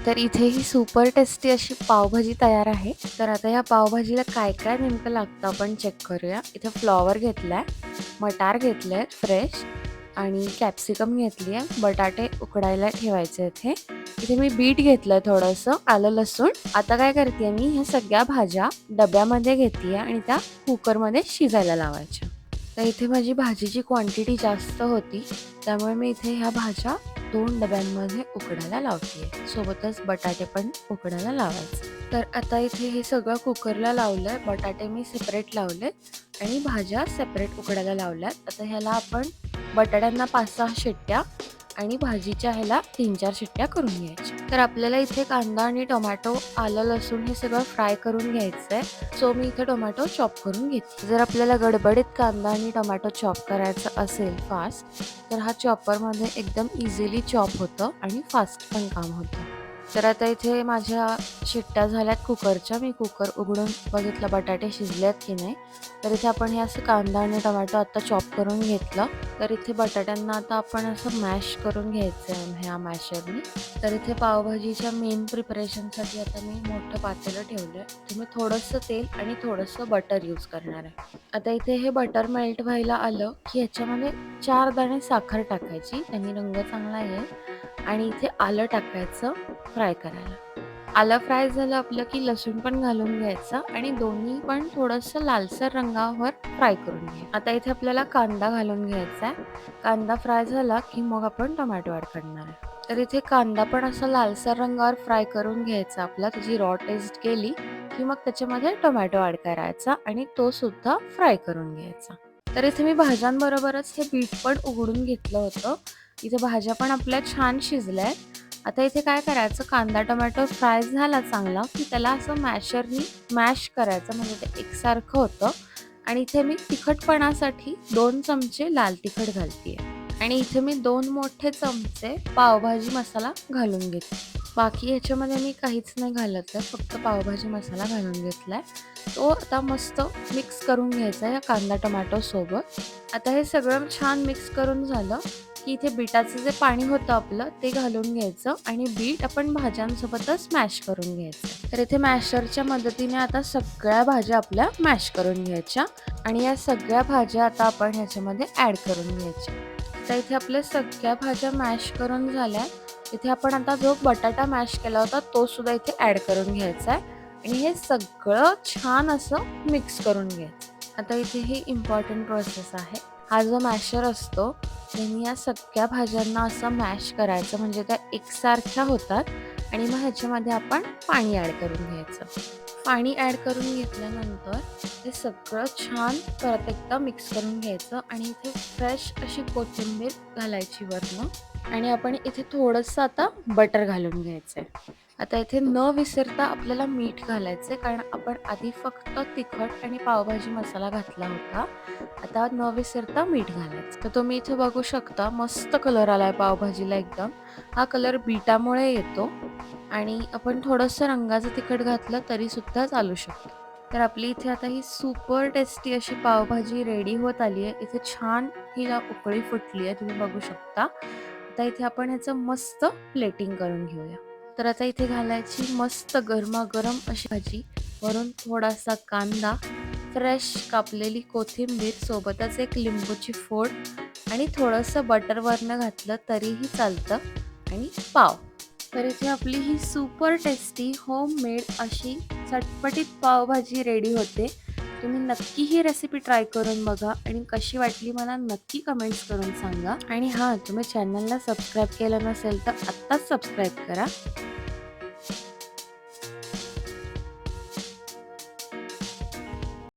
तर इथे ही super tasty अशी पावभाजी तयार आहे. तर आता या पावभाजीला काय काय नेमकं लागतं आपण चेक करूया. इथे फ्लॉवर घेतलाय, मटार घेतले फ्रेश आणि कॅप्सिकम घेतली आहे. बटाटे उकडायला ठेवायचे इथे. इथे मी बीट घेतलंय थोडंसं, आलं लसूण. आता काय करते मी ह्या सगळ्या भाज्या डब्यामध्ये घेते आणि त्या कुकरमध्ये शिजायला लावायच्या. तर इथे माझी भाजीची क्वांटिटी जास्त होती, त्यामुळे मी इथे ह्या भाज्या 2 डब्यांमध्ये उकडायला लावते. सोबतच बटाटे पण उकडायला लावायचे. तर आता इथे हे सगळं कुकरला लावलंय. बटाटे मी सेपरेट लावलेत आणि भाज्या सेपरेट उकडायला लावल्यात. आता ह्याला आपण बटाट्यांना 5-6 शिट्ट्या आणि भाजीच्या ह्याला 3-4 शिट्ट्या करून घ्यायच्या. तर आपल्याला इथे कांदा आणि टोमॅटो, आलं, लसूण हे सगळं फ्राय करून घ्यायचंय. सो मी इथे टोमॅटो चॉप करून घेते. जर आपल्याला गडबडीत कांदा आणि टोमॅटो चॉप करायचं असेल फास्ट, तर हा चॉपरमध्ये एकदम इझिली चॉप होतं आणि फास्ट पण काम होतं. तर आता इथे माझ्या शिट्ट्या झाल्यात कुकरच्या. मी कुकर उघडून बघितलं बटाटे शिजलेत की नाही. तर इथे आपण हे असं कांदा आणि टोमॅटो आता चॉप करून घेतलं. तर इथे बटाट्यांना आता आपण असं मॅश करून घ्यायचं आहे ह्या मॅशरनी. तर इथे पावभाजीच्या मेन प्रिपरेशनसाठी आता मी मोठं पातेलं ठेवलं आहे. तुम्ही थोडंसं तेल आणि थोडंसं बटर यूज करणार आहे. आता इथे हे बटर मेल्ट व्हायला आलं की ह्याच्यामध्ये 4 दाणे साखर टाकायची, त्यांनी रंग चांगला येईल. आणि इथे आलं टाकायचं फ्राय करायला. आलं फ्राय झालं आपलं की लसूण पण घालून घ्यायचं आणि दोन्ही पण थोडंसं लालसर रंगावर फ्राय करून घ्यायचं. आता इथे आपल्याला कांदा घालून घ्यायचा आहे. कांदा फ्राय झाला की मग आपण टोमॅटो ॲड करणार आहे. तर इथे कांदा पण असा लालसर रंगावर फ्राय करून घ्यायचा आपला. त्याची रॉ टेस्ट गेली की मग त्याच्यामध्ये टोमॅटो ॲड करायचा आणि तो सुद्धा फ्राय करून घ्यायचा. तर इथे मी भाज्यांबरोबरच हे बीट पण उघडून घेतलं होतं. इथे भाज्या पण आपल्या छान शिजल्या. आता इथे काय करायचं, कांदा टोमॅटो फ्राय झाला चांगला की त्याला असं मॅशरनी मॅश करायचं, म्हणजे ते एकसारखं होतं. आणि इथे मी तिखटपणासाठी 2 चमचे लाल तिखट घालते आणि इथे मी 2 मोठे चमचे पावभाजी मसाला घालून घेते. बाकी ह्याच्यामध्ये मी काहीच नाही घालत आहे, फक्त पावभाजी मसाला घालून घेतलाय. तो आता मस्त मिक्स करून घ्यायचा आहे या कांदा टोमॅटो सोबत. आता हे सगळं छान मिक्स करून झालं की इथे बीटाचं जे पाणी होतं आपलं ते घालून घ्यायचं आणि बीट आपण भाज्यांसोबतच मॅश करून घ्यायचं. तर इथे मॅशरच्या मदतीने आता सगळ्या भाज्या आपल्या मॅश करून घ्यायच्या आणि या सगळ्या भाज्या आता आपण ह्याच्यामध्ये ॲड करून घ्यायच्या. तर इथे आपल्या सगळ्या भाज्या मॅश करून झाल्या. इथे आपण आता जो बटाटा मॅश केला होता तो सुद्धा इथे ॲड करून घ्यायचा आहे आणि हे सगळं छान असं मिक्स करून घ्यायचं. आता इथे ही इम्पॉर्टंट प्रोसेस आहे. हा जो मॅशर असतो त्यांनी या सगळ्या भाज्यांना असं मॅश करायचं, म्हणजे त्या एकसारख्या होतात आणि मग ह्याच्यामध्ये आपण पाणी ॲड करून घ्यायचं. पाणी ॲड करून घेतल्यानंतर हे सगळं छान परत एकदा मिक्स करून घ्यायचं आणि इथे फ्रेश अशी कोथिंबीर घालायची वरनं आणि आपण इथे थोडंसं आता बटर घालून घ्यायचं आहे. आता इथे न विसरता आपल्याला मीठ घालायचं आहे, कारण आपण आधी फक्त तिखट आणि पावभाजी मसाला घातला होता. आता न विसरता मीठ घालायचं. तर तुम्ही इथे बघू शकता मस्त कलर आलाय पावभाजीला एकदम. हा कलर बीटामुळे येतो आणि आपण थोडंसं रंगाचं तिखट घातलं तरी सुद्धा चालू शकतं. तर आपली इथे आता ही सुपर टेस्टी अशी पावभाजी रेडी होत आली आहे. इथे छान हिला उकळी फुटली आहे, तुम्ही बघू शकता. आता इथे आपण ह्याचं मस्त प्लेटिंग करून घेऊया. तर आता इथे घालायची मस्त गरमागरम अशी भाजी, वरून थोडासा कांदा, फ्रेश कापलेली कोथिंबीर, सोबतच एक लिंबूची फोड आणि थोडंसं बटर वरनं घातलं तरीही चालतं आणि पाव. तर इथे आपली ही सुपर टेस्टी होममेड अशी चटपटीत पावभाजी रेडी होते. तुम्ही नक्की ही रेसिपी ट्राय करून बघा आणि कशी वाटली मला नक्की कमेंट्स करून सांगा. आणि हां, तुम्ही चॅनलला सबस्क्राईब केलं नसेल तर आत्ताच सबस्क्राईब करा.